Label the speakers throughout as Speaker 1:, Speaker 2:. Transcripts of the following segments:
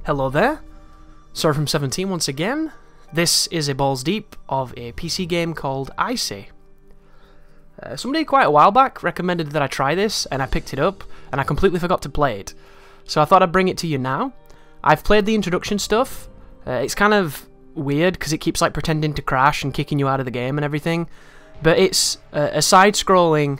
Speaker 1: Hello there, Sorry from 17 once again. This is a balls deep of a PC game called ICEY. Somebody quite a while back recommended that I try this, and I picked it up, and I completely forgot to play it. So I thought I'd bring it to you now. I've played the introduction stuff. It's kind of weird because it keeps like pretending to crash and kicking you out of the game and everything. But it's a side-scrolling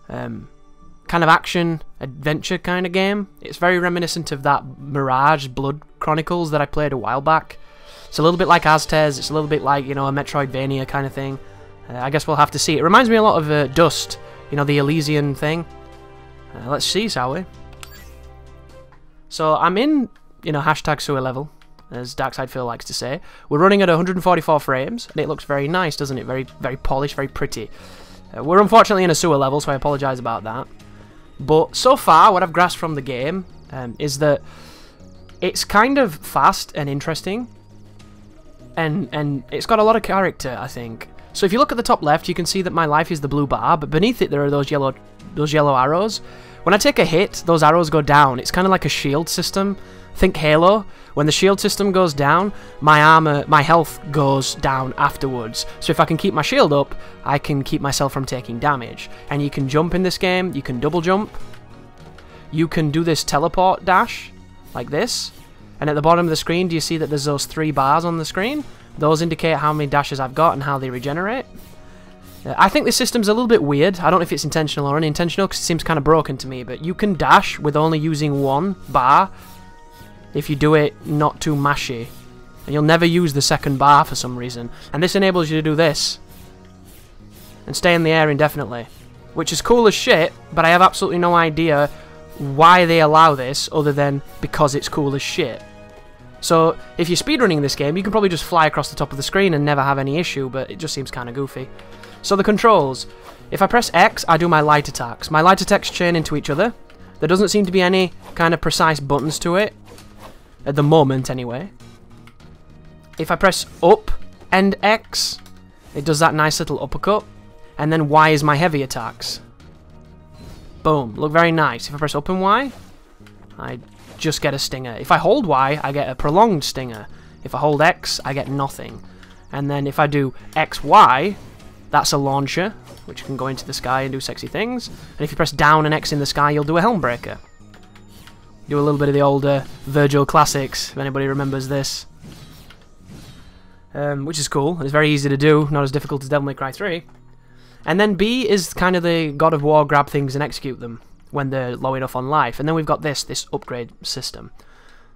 Speaker 1: kind of action adventure kind of game. It's very reminiscent of that Mirage Blood Chronicles that I played a while back. It's a little bit like Aztez. It's a little bit like, you know, a Metroidvania kind of thing. I guess we'll have to see. It reminds me a lot of Dust, you know, the Elysian thing. Let's see, shall we? So I'm in, you know, hashtag sewer level, as DarkSidePhil likes to say. We're running at 144 frames, and it looks very nice, doesn't it? Very, very polished, very pretty. We're unfortunately in a sewer level, so I apologise about that. But so far, what I've grasped from the game is that it's kind of fast and interesting, and it's got a lot of character, I think. So if you look at the top left, you can see that my life is the blue bar, but beneath it there are those yellow arrows. When I take a hit, those arrows go down. It's kind of like a shield system. Think Halo. When the shield system goes down, my armor, my health goes down afterwards. So if I can keep my shield up, I can keep myself from taking damage. And you can jump in this game, you can double jump. You can do this teleport dash, like this. And at the bottom of the screen, do you see that there's those 3 bars on the screen? Those indicate how many dashes I've got and how they regenerate. I think this system's a little bit weird. I don't know if it's intentional or unintentional, because it seems kind of broken to me, but you can dash with only using 1 bar if you do it not too mashy. And you'll never use the 2nd bar for some reason. And this enables you to do this and stay in the air indefinitely, which is cool as shit, but I have absolutely no idea why they allow this other than because it's cool as shit. So if you're speedrunning this game, you can probably just fly across the top of the screen and never have any issue, but it just seems kind of goofy. So the controls. If I press X, I do my light attacks. My light attacks chain into each other. There doesn't seem to be any kind of precise buttons to it. At the moment, anyway. If I press up and X, it does that nice little uppercut. And then Y is my heavy attacks. Boom. Look very nice. If I press up and Y, I just get a stinger. If I hold Y, I get a prolonged stinger. If I hold X, I get nothing. And then if I do XY, that's a launcher, which can go into the sky and do sexy things. And if you press down and X in the sky, you'll do a helm breaker. Do a little bit of the older Virgil classics, if anybody remembers this. Which is cool. It's very easy to do, not as difficult as Devil May Cry 3. And then B is kind of the God of War, grab things and execute them when they're low enough on life. And then we've got this upgrade system.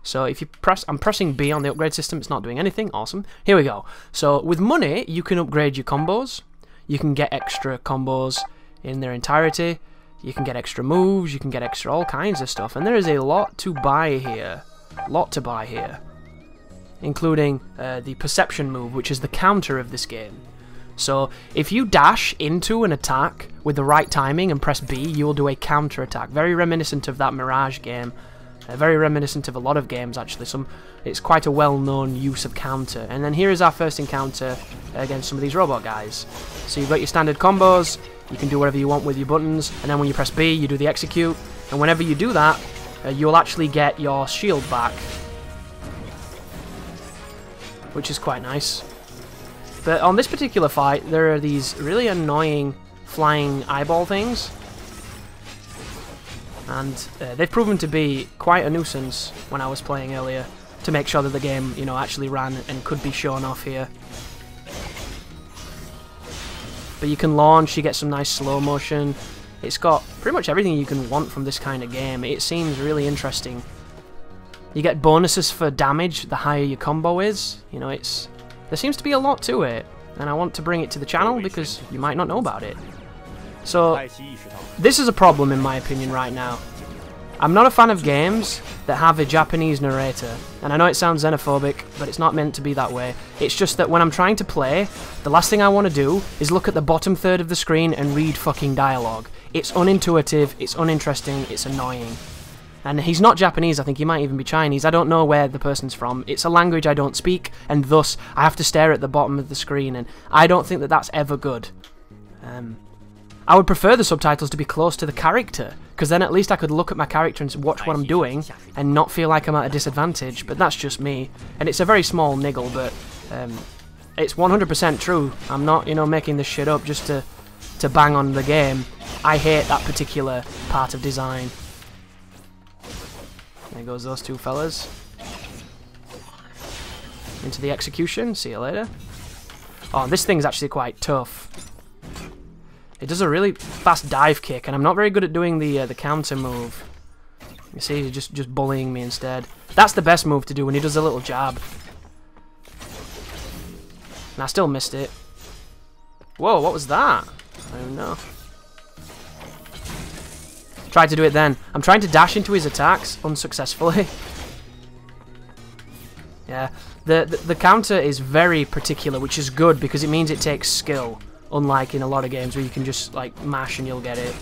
Speaker 1: So if you press, I'm pressing B on the upgrade system, it's not doing anything. Awesome. Here we go. So with money, you can upgrade your combos. You can get extra combos in their entirety. You can get extra moves, you can get extra all kinds of stuff, and there is a lot to buy here. Including the perception move, which is the counter of this game. So if you dash into an attack with the right timing and press B, you will do a counter attack. Very reminiscent of that Mirage game. Very reminiscent of a lot of games, actually. It's quite a well-known use of counter. And then here is our first encounter against some of these robot guys. So you've got your standard combos. You can do whatever you want with your buttons, and then when you press B, you do the execute, and whenever you do that, you'll actually get your shield back, which is quite nice. But on this particular fight, there are these really annoying flying eyeball things, and they've proven to be quite a nuisance when I was playing earlier, to make sure that the game, you know, actually ran and could be shown off here. But you can launch, you get some nice slow motion. It's got pretty much everything you can want from this kind of game. It seems really interesting. You get bonuses for damage the higher your combo is. You know, there seems to be a lot to it, and I want to bring it to the channel because you might not know about it. So, this is a problem in my opinion right now. I'm not a fan of games that have a Japanese narrator, and I know it sounds xenophobic, but it's not meant to be that way. It's just that when I'm trying to play, the last thing I want to do is look at the bottom third of the screen and read fucking dialogue. It's unintuitive, it's uninteresting, it's annoying. And he's not Japanese, I think he might even be Chinese. I don't know where the person's from. It's a language I don't speak, and thus I have to stare at the bottom of the screen, and I don't think that that's ever good. I would prefer the subtitles to be close to the character, because then at least I could look at my character and watch what I'm doing and not feel like I'm at a disadvantage, but that's just me. And it's a very small niggle, but it's 100% true. I'm not, you know, making this shit up just to bang on the game. I hate that particular part of design. There goes those two fellas. Into the execution. See you later. Oh, this thing's actually quite tough. It does a really fast dive kick, and I'm not very good at doing the counter move. You see, he's just bullying me instead. That's the best move to do when he does a little jab. And I still missed it. Whoa, what was that? I don't know. Tried to do it then. I'm trying to dash into his attacks unsuccessfully. Yeah, the counter is very particular, which is good because it means it takes skill. Unlike in a lot of games where you can just like mash and you'll get it.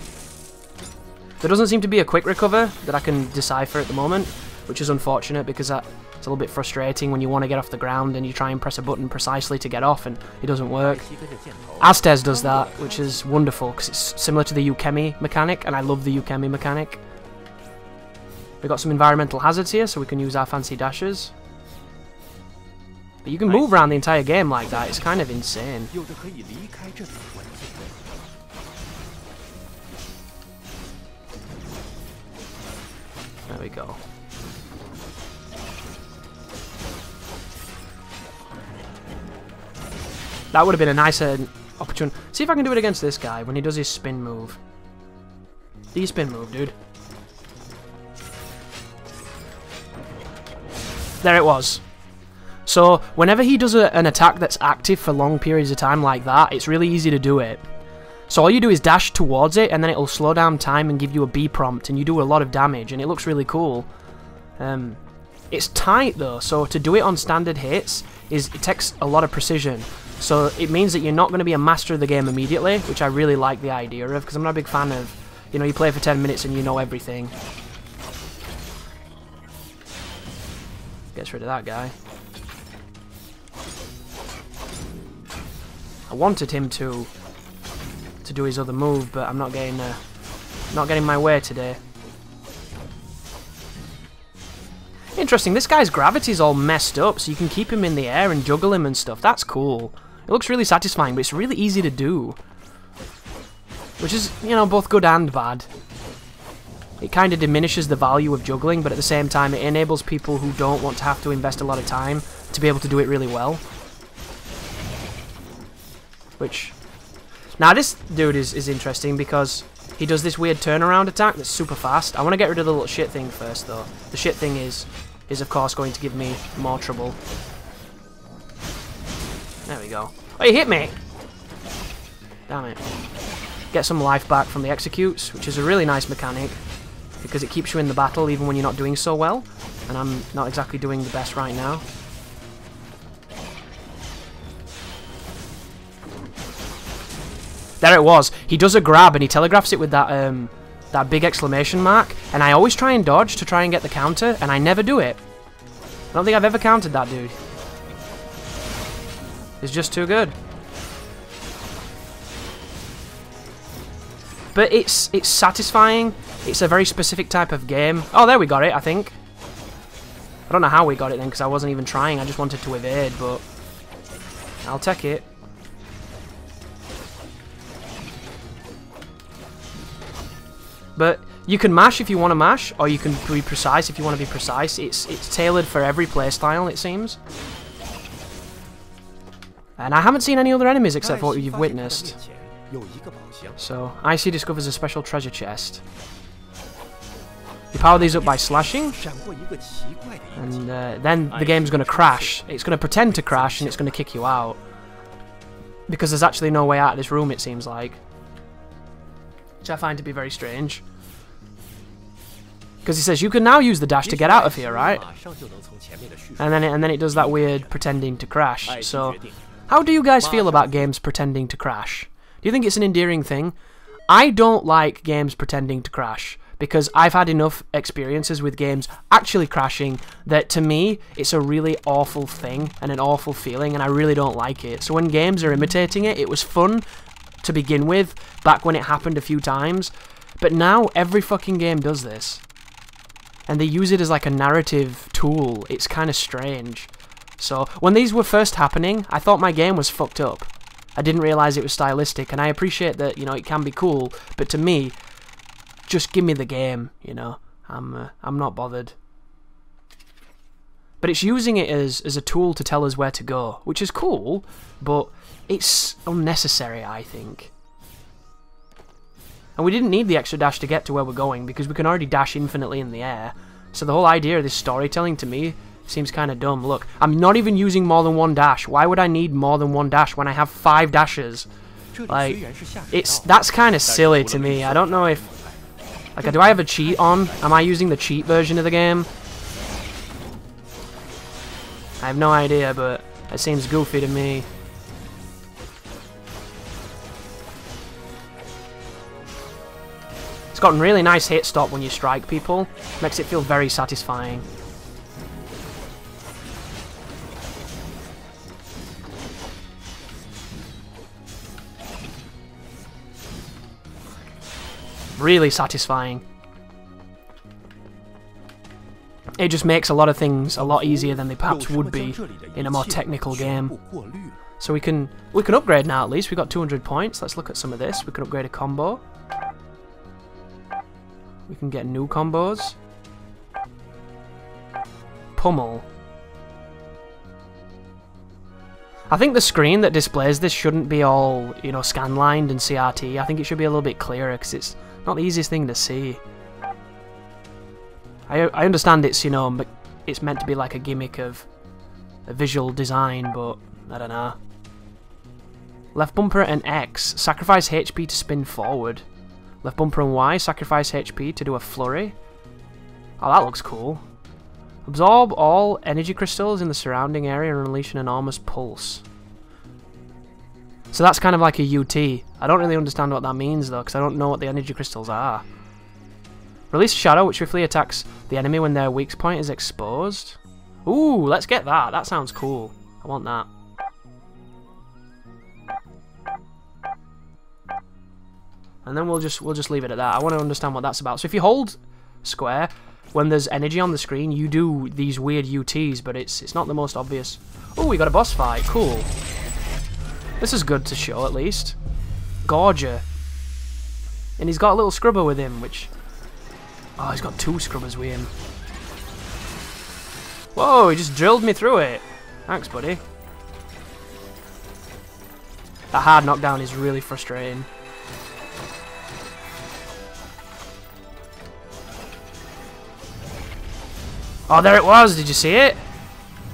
Speaker 1: There doesn't seem to be a quick recover that I can decipher at the moment, which is unfortunate because it's a little bit frustrating when you want to get off the ground and you try and press a button precisely to get off and it doesn't work. ICEY does that, which is wonderful because it's similar to the Ukemi mechanic, and I love the Ukemi mechanic. We've got some environmental hazards here, so we can use our fancy dashes. But you can move around the entire game like that, it's kind of insane. There we go. That would have been a nicer opportunity. See if I can do it against this guy when he does his spin move. Do your spin move, dude. There it was. So, whenever he does an attack that's active for long periods of time like that, it's really easy to do it. So all you do is dash towards it, and then it'll slow down time and give you a B prompt, and you do a lot of damage, and it looks really cool. It's tight though, so to do it on standard hits, it takes a lot of precision. So it means that you're not going to be a master of the game immediately, which I really like the idea of, because I'm not a big fan of, you know, you play for 10 minutes and you know everything. Gets rid of that guy. I wanted him to do his other move, but I'm not getting my way today. Interesting, this guy's gravity's all messed up, so you can keep him in the air and juggle him and stuff. That's cool. It looks really satisfying, but it's really easy to do. Which is, you know, both good and bad. It kind of diminishes the value of juggling, but at the same time it enables people who don't want to have to invest a lot of time to be able to do it really well. Which... Now this dude is interesting because he does this weird turnaround attack that's super fast. I want to get rid of the little shit thing first though. The shit thing is of course going to give me more trouble. There we go. Oh, he hit me! Damn it. Get some life back from the executes, which is a really nice mechanic because it keeps you in the battle even when you're not doing so well. And I'm not exactly doing the best right now. There it was. He does a grab and he telegraphs it with that that big exclamation mark, and I always try and dodge to try and get the counter, and I never do it. I don't think I've ever countered that dude. It's just too good. But it's satisfying. It's a very specific type of game. Oh, there we got it, I think. I don't know how we got it then, because I wasn't even trying. I just wanted to evade, but I'll take it. But you can mash if you want to mash, or you can be precise if you want to be precise. It's tailored for every playstyle, it seems. And I haven't seen any other enemies except for what you've witnessed. So, ICEY discovers a special treasure chest. You power these up by slashing, and then the game's going to crash. It's going to pretend to crash, and it's going to kick you out. Because there's actually no way out of this room, it seems like. Which I find to be very strange. Because he says, you can now use the dash to get out of here, right? And then it does that weird pretending to crash. So, how do you guys feel about games pretending to crash? Do you think it's an endearing thing? I don't like games pretending to crash, because I've had enough experiences with games actually crashing that, to me, it's a really awful thing and an awful feeling, and I really don't like it. So when games are imitating it, it was fun to begin with, back when it happened a few times. But now, every fucking game does this. And they use it as like a narrative tool. It's kind of strange. So, when these were first happening, I thought my game was fucked up. I didn't realise it was stylistic, and I appreciate that, you know, it can be cool, but to me, just give me the game, you know. I'm not bothered. But it's using it as a tool to tell us where to go, which is cool, but it's unnecessary, I think. And we didn't need the extra dash to get to where we're going, because we can already dash infinitely in the air. So the whole idea of this storytelling, to me, seems kind of dumb. Look, I'm not even using more than one dash. Why would I need more than one dash when I have 5 dashes? Like, that's kind of silly to me. I don't know if... Like, do I have a cheat on? Am I using the cheat version of the game? I have no idea, but it seems goofy to me. It's got a really nice hit stop when you strike people. Makes it feel very satisfying. Really satisfying. It just makes a lot of things a lot easier than they perhaps would be in a more technical game. So we can upgrade now at least. We got 200 points. Let's look at some of this. We can upgrade a combo. We can get new combos. Pummel. I think the screen that displays this shouldn't be all, you know, scan-lined and CRT. I think it should be a little bit clearer because it's not the easiest thing to see. I understand it's, you know, it's meant to be like a gimmick of a visual design, but I don't know. Left bumper and X, sacrifice HP to spin forward. Left bumper and Y, sacrifice HP to do a flurry. Oh, that looks cool. Absorb all energy crystals in the surrounding area and unleash an enormous pulse. So that's kind of like a UT. I don't really understand what that means though, because I don't know what the energy crystals are. Release Shadow, which swiftly attacks the enemy when their weak point is exposed. Ooh, let's get that. That sounds cool. I want that. And then we'll just leave it at that. I want to understand what that's about. So if you hold square, when there's energy on the screen, you do these weird UTs, but it's not the most obvious. Oh, we got a boss fight. Cool. This is good to show, at least. Gorger. And he's got a little scrubber with him, which... Oh, he's got 2 scrubbers with him. Whoa, he just drilled me through it. Thanks, buddy. That hard knockdown is really frustrating. Oh, there it was. Did you see it?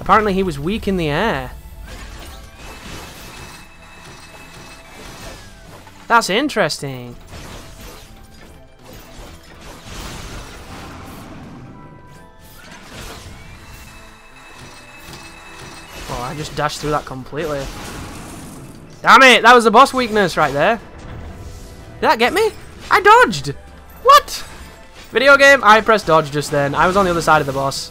Speaker 1: Apparently he was weak in the air. That's interesting. Oh, I just dashed through that completely. Damn it! That was the boss weakness right there. Did that get me? I dodged! What? Video game? I pressed dodge just then. I was on the other side of the boss.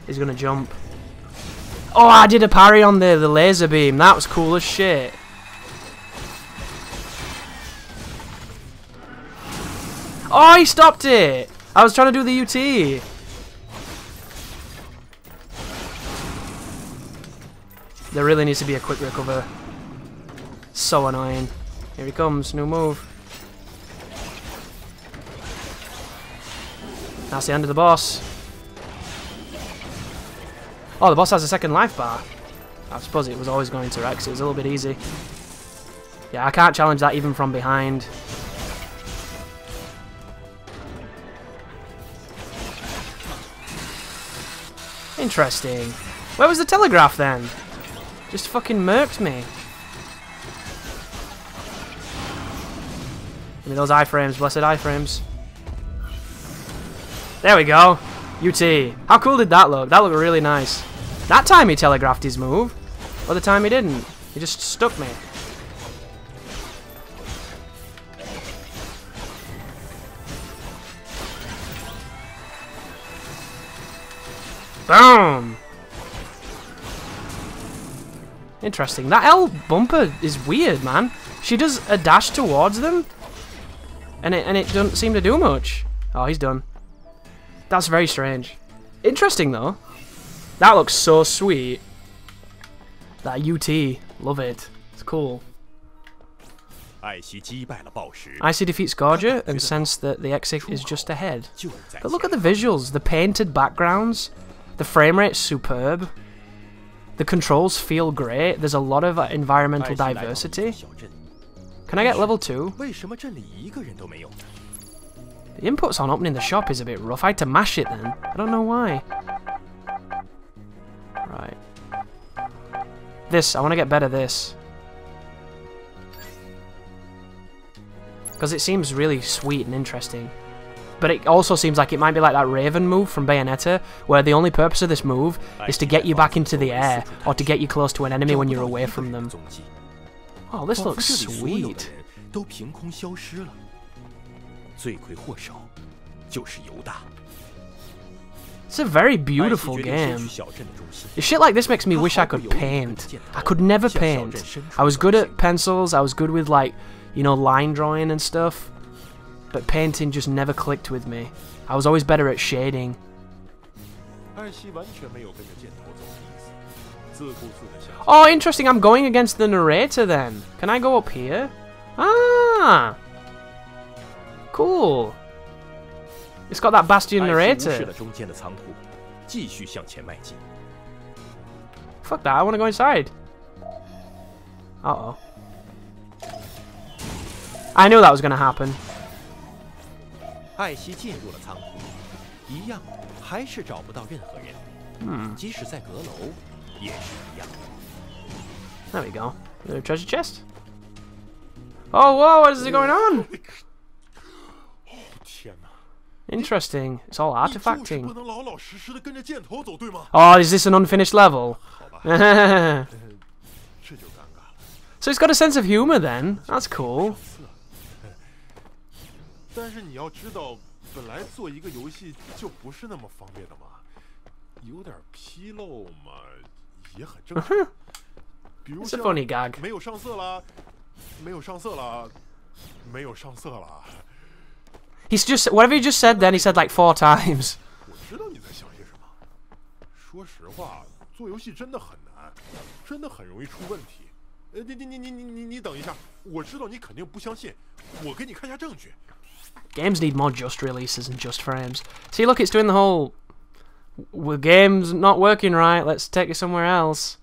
Speaker 1: He's gonna jump. Oh, I did a parry on the laser beam. That was cool as shit. Oh, he stopped it! I was trying to do the UT. There really needs to be a quick recover. So annoying. Here he comes, new move. That's the end of the boss. Oh, the boss has a second life bar. I suppose it was always going to, right? Because it was a little bit easy. Yeah, I can't challenge that even from behind. Interesting. Where was the telegraph then? Just fucking murked me. Give me those iframes, blessed iframes. There we go. UT. How cool did that look? That looked really nice. That time he telegraphed his move. Other time he didn't. He just stuck me. Boom! Interesting. That L bumper is weird, man. She does a dash towards them, and it doesn't seem to do much. Oh, he's done. That's very strange. Interesting, though. That looks so sweet. That UT. Love it. It's cool. ICEY defeats Gorgia and sense that the exit is just ahead. But look at the visuals. The painted backgrounds. The frame rate's superb. The controls feel great. There's a lot of environmental diversity. Can I get level 2? The inputs on opening the shop is a bit rough. I had to mash it then. I don't know why. Right. This. I want to get better this. Because it seems really sweet and interesting. But it also seems like it might be like that Raven move from Bayonetta, where the only purpose of this move is to get you back into the air, or to get you close to an enemy when you're away from them. Oh, this looks sweet. It's a very beautiful game. Shit like this makes me wish I could paint. I could never paint. I was good at pencils, I was good with, like, you know, line drawing and stuff. But painting just never clicked with me. I was always better at shading. Oh, interesting. I'm going against the narrator then. Can I go up here? Ah! Cool. It's got that Bastion narrator. Fuck that. I want to go inside. Uh-oh. I knew that was going to happen. There we go. The treasure chest. Oh, whoa, what is going on? Interesting. It's all artifacting. Oh, is this an unfinished level? So it's got a sense of humor then. That's cool. It's a funny gag. He's just, whatever he just said then, he said like 4 times. Games need more just releases and just frames. See, look, it's doing the whole, well, game's not working right, let's take it somewhere else.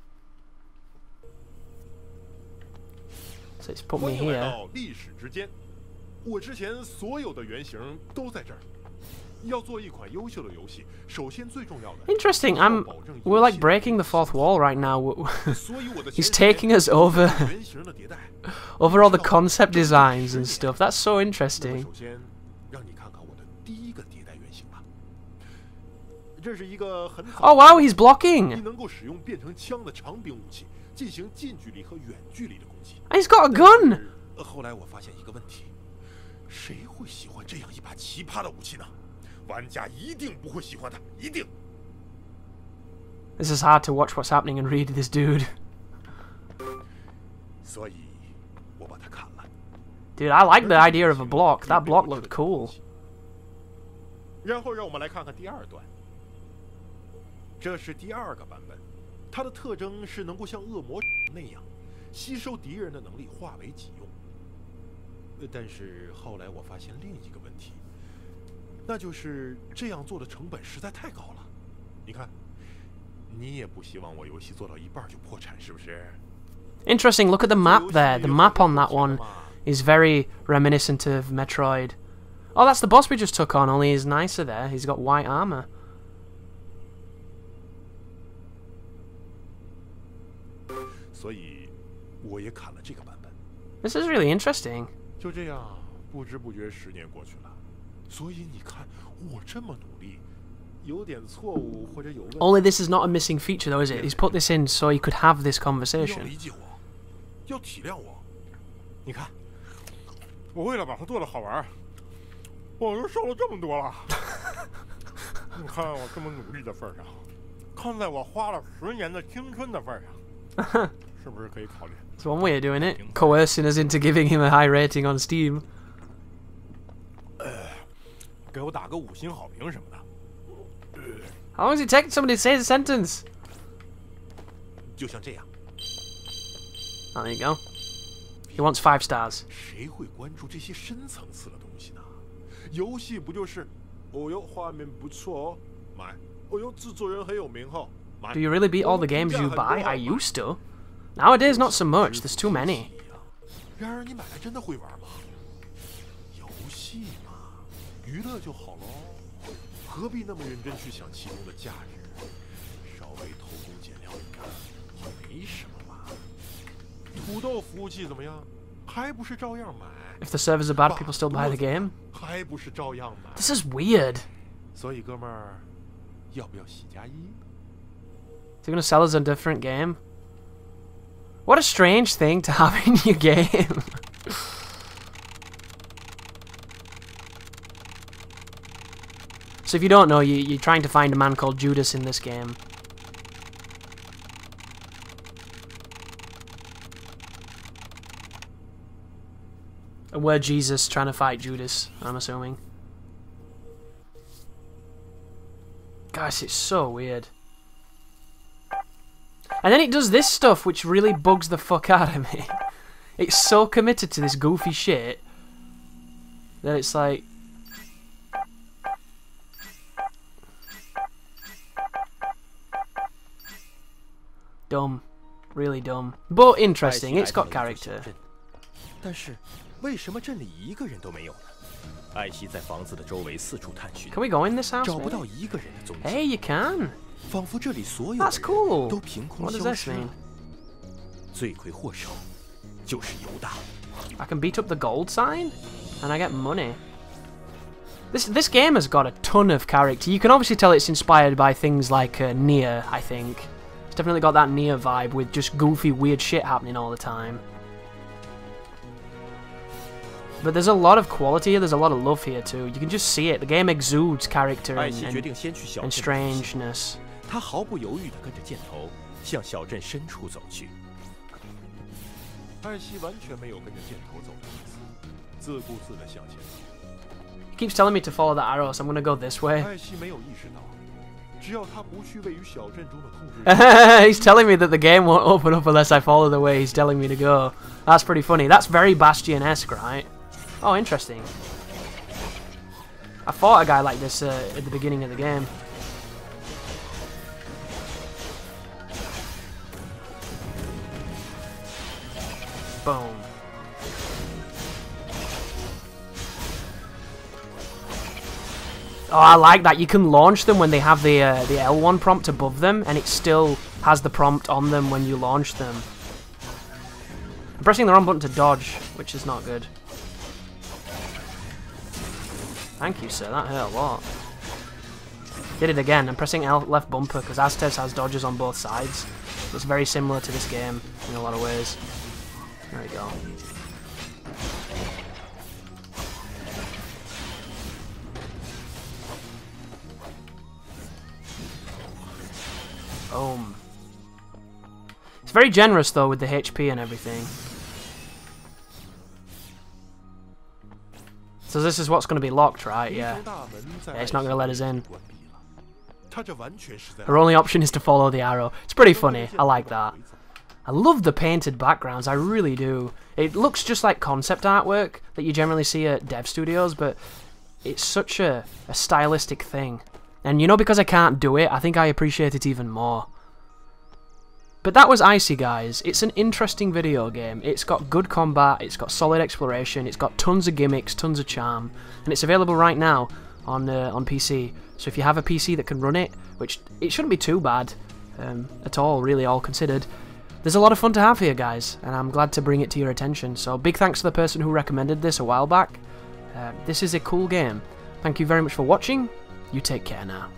Speaker 1: So it's put me here. Interesting. We're like breaking the fourth wall right now. He's taking us over all the concept designs and stuff. That's so interesting. Oh wow, he's blocking. And he's got a gun. This is hard to watch what's happening and read this dude. Dude, I like the idea of a block. That block looked cool. Interesting, look at the map there. The map on that one is very reminiscent of Metroid. Oh, that's the boss we just took on, only he's nicer there. He's got white armor. This is really interesting. Only this is not a missing feature though, is it? He's put this in so he could have this conversation.
Speaker 2: 看在我花了10年的青春的份上，是不是可以考虑？
Speaker 1: It's one way of doing it. Coercing us into giving him a high rating on Steam.
Speaker 2: 给我打个5星好评什么的。
Speaker 1: How long does it take somebody to say the sentence?
Speaker 2: 就像这样。
Speaker 1: Oh, there you go. He wants 5 stars.
Speaker 2: 谁会关注这些深层次的东西呢？游戏不就是，哦哟，画面不错哦，买；哦哟，制作人很有名哈，买。
Speaker 1: Do you really beat all the games you buy? I used to. Nowadays, not so much. There's too many.
Speaker 2: 然而你买来真的会玩吗？游戏嘛，娱乐就好喽，何必那么认真去想其中的价值？稍微偷工减料一点，也没什么吧。土豆服务器怎么样？还不是照样买。
Speaker 1: If the servers are bad, people still buy the game.
Speaker 2: 还不是照样买。
Speaker 1: This is weird.
Speaker 2: 所以哥们儿，要不要喜加一？
Speaker 1: Is he gonna sell us a different game? What a strange thing to have in your game. So if you don't know, you're trying to find a man called Judas in this game. And we're Jesus trying to fight Judas, I'm assuming. Guys, it's so weird. And then it does this stuff which really bugs the fuck out of me. It's so committed to this goofy shit that it's like... dumb. Really dumb. But interesting, it's got character.
Speaker 2: 但是为什么镇里一个人都没有呢？艾希在房子的周围四处探寻，
Speaker 1: Can we go in this house?
Speaker 2: 找不
Speaker 1: Maybe?
Speaker 2: 到一个人的踪迹。
Speaker 1: Hey, you can.
Speaker 2: 仿佛这里所有
Speaker 1: That's cool.
Speaker 2: 都凭空
Speaker 1: What does
Speaker 2: 消
Speaker 1: this
Speaker 2: 失
Speaker 1: mean?
Speaker 2: 了。罪魁祸首就是犹大。
Speaker 1: I can beat up the gold sign, and I get money. This game has got a ton of character. You can obviously tell it's inspired by things like Nier, I think. It's definitely got that Nier vibe with just goofy, weird shit happening all the time. But there's a lot of quality here, there's a lot of love here too. You can just see it. The game exudes character
Speaker 2: 艾希决定先去小
Speaker 1: and
Speaker 2: 镇。
Speaker 1: strangeness.
Speaker 2: 他毫不犹豫地跟着箭头向小镇深处走去。艾希完全没有跟着箭头走的意思，自顾自地向前走。
Speaker 1: He keeps telling me to follow the arrow, so I'm gonna go this way.
Speaker 2: 艾希没有意识到，只要他不去位于小镇中的控制。
Speaker 1: He's telling me that the game won't open up unless I follow the way he's telling me to go. That's pretty funny. That's very Bastion-esque, right? Oh, interesting. I fought a guy like this at the beginning of the game. Boom. Oh, I like that. You can launch them when they have the L1 prompt above them, and it still has the prompt on them when you launch them. I'm pressing the wrong button to dodge, which is not good. Thank you, sir. That hurt a lot. Did it again. I'm pressing left bumper because Aztez has dodges on both sides. It's very similar to this game in a lot of ways. There we go. Boom. It's very generous though with the HP and everything. So this is what's going to be locked, right? Yeah. It's not going to let us in. Our only option is to follow the arrow. It's pretty funny. I like that. I love the painted backgrounds. I really do. It looks just like concept artwork that you generally see at dev studios, but it's such a stylistic thing. And you know, because I can't do it, I think I appreciate it even more. But that was ICEY, guys. It's an interesting video game. It's got good combat, it's got solid exploration, it's got tons of gimmicks, tons of charm, and it's available right now on PC. So if you have a PC that can run it, which it shouldn't be too bad at all, really, all considered, there's a lot of fun to have here, guys, and I'm glad to bring it to your attention. So big thanks to the person who recommended this a while back. This is a cool game. Thank you very much for watching. You take care now.